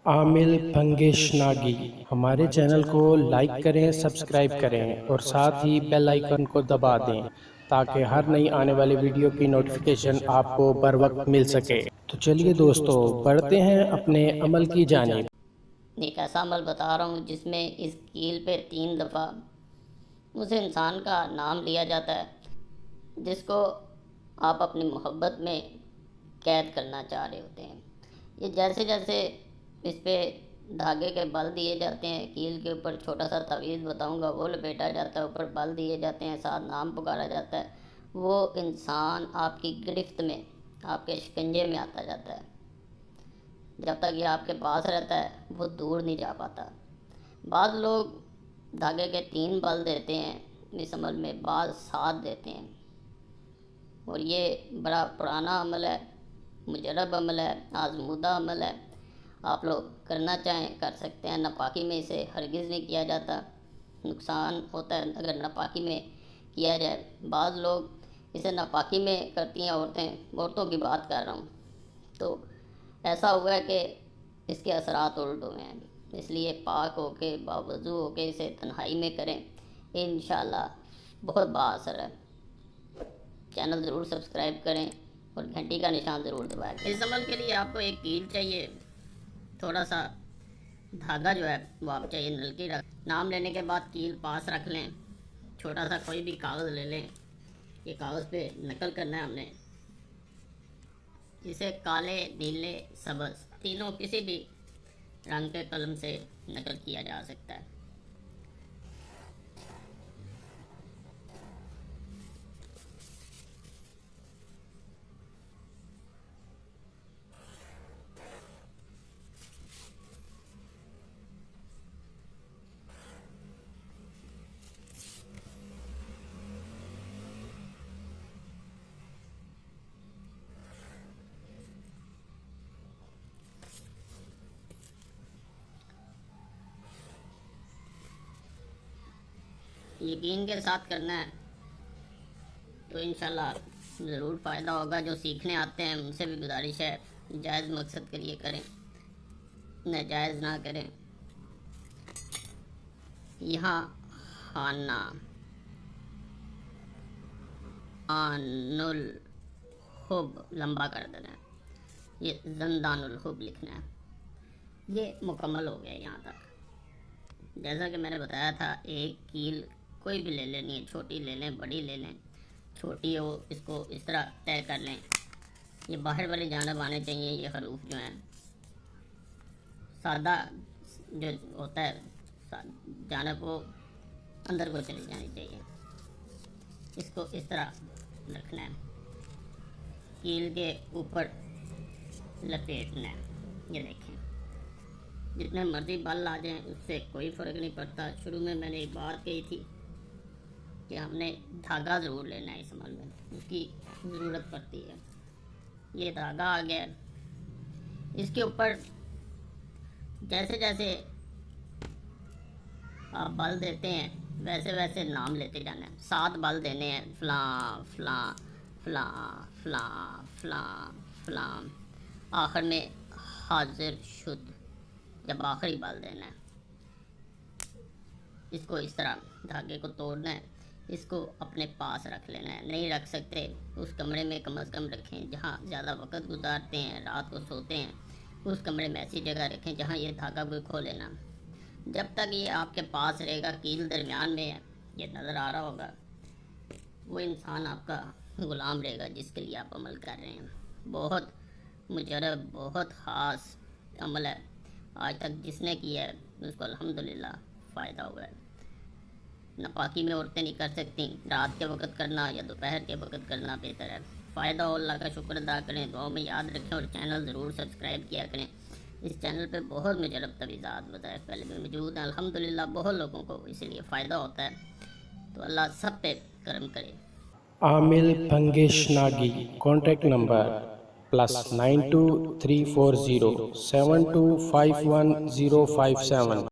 आमिल फंगिश नागी। हमारे चैनल को लाइक करें, सब्सक्राइब करें और साथ ही बेल आइकन को दबा दें ताकि हर नई आने वाली वीडियो की नोटिफिकेशन आपको बर वक्त मिल सके। तो चलिए दोस्तों, बढ़ते हैं अपने अमल की जानिब। एक ऐसा अमल बता रहा हूँ जिसमें इस कील पे 3 दफ़ा उस इंसान का नाम लिया जाता है जिसको आप अपनी मोहब्बत में कैद करना चाह रहे होते हैं। ये जैसे जैसे इस पे धागे के बल दिए जाते हैं, कील के ऊपर छोटा सा तवीज़ बताऊंगा वो लपेटा जाता है, ऊपर बल दिए जाते हैं, साथ नाम पुकारा जाता है, वो इंसान आपकी गिरफ्त में, आपके शिकंजे में आता जाता है। जब तक ये आपके पास रहता है वो दूर नहीं जा पाता। बाद लोग धागे के 3 बल देते हैं इस अमल में, बाद 7 देते हैं। और ये बड़ा पुराना अमल है, मुजरब अमल है, आजमूदा अमल है। आप लोग करना चाहें कर सकते हैं। नापाकी में इसे हरगिज़ नहीं किया जाता, नुकसान होता है अगर नापाकी में किया जाए। बाद लोग इसे नापाकी में करती हैं औरतों की बात कर रहा हूँ। तो ऐसा हुआ है कि इसके असरात उल्ट हुए हैं, इसलिए पाक होके बावजू होके इसे तन्हाई में करें, इंशाल्लाह बहुत बाअसर है। चैनल ज़रूर सब्सक्राइब करें और घंटी का निशान ज़रूर दबाएं। इस अमल के लिए आपको एक कील चाहिए, थोड़ा सा धागा जो है वो आप चाहिए नलकी रख। नाम लेने के बाद कील पास रख लें, छोटा सा कोई भी कागज़ ले लें। ये कागज़ पे नकल करना है हमने। इसे काले, नीले, सब्ज़ तीनों किसी भी रंग के कलम से नकल किया जा सकता है। यकीन के साथ करना है तो इंशाल्लाह ज़रूर फ़ायदा होगा। जो सीखने आते हैं उनसे भी गुजारिश है, जायज़ मकसद के लिए करें, नाजायज़ ना करें। यहाँ खाना आनुल हुब लंबा कर देना है, ये जंदानुल हुब लिखना है। ये मुकम्मल हो गया यहाँ तक। जैसा कि मैंने बताया था, एक कील कोई भी ले लेनी है, छोटी ले लें, बड़ी ले लें। छोटी हो इसको इस तरह तय कर लें, ये बाहर वाली जानब आने चाहिए। ये हरूफ जो हैं सादा जो होता है जानब वो अंदर को चली जानी चाहिए। इसको इस तरह रखना है, कील के ऊपर लपेटना है। ये देखें, जितने मर्जी बल आ जाएं उससे कोई फ़र्क नहीं पड़ता। शुरू में मैंने एक बात कही थी कि हमने धागा ज़रूर लेना है इस अमल में, उसकी ज़रूरत पड़ती है। ये धागा आ गया, इसके ऊपर जैसे जैसे आप बल देते हैं वैसे वैसे नाम लेते जाना है। 7 बल देने हैं, फ़लाँ फ़लाँ फ़लाँ फ़लाँ फ़लाँ फ़लाँ, आखिर में हाजिर शुद्ध जब आखिरी बल देना है। इसको इस तरह धागे को तोड़ना है, इसको अपने पास रख लेना है। नहीं रख सकते उस कमरे में कम से कम रखें जहाँ ज़्यादा वक्त गुजारते हैं, रात को सोते हैं, उस कमरे में ऐसी जगह रखें जहाँ ये धागा कोई खो लेना। जब तक ये आपके पास रहेगा, कील दरमियान में है, ये नज़र आ रहा होगा, वो इंसान आपका ग़ुलाम रहेगा जिसके लिए आप अमल कर रहे हैं। बहुत मुजरब, बहुत ख़ास अमल है। आज तक जिसने किया है उसको अल्हम्दुलिल्लाह फ़ायदा हुआ है। नापाकी में औरतें नहीं कर सकती, रात के वक्त करना या दोपहर के वक्त करना बेहतर है। फ़ायदा हो, अल्लाह का शुक्र अदा करें, दुआ में याद रखें और चैनल ज़रूर सब्सक्राइब किया करें। इस चैनल पे बहुत मुजरब तवीज़ात बताए पहले भी मौजूद हैं, अल्हम्दुलिल्लाह बहुत लोगों को इसलिए फ़ायदा होता है। तो अल्लाह सब पे करम करे। आमिल फंगिश नागी। Contact number +92 340 7251 057।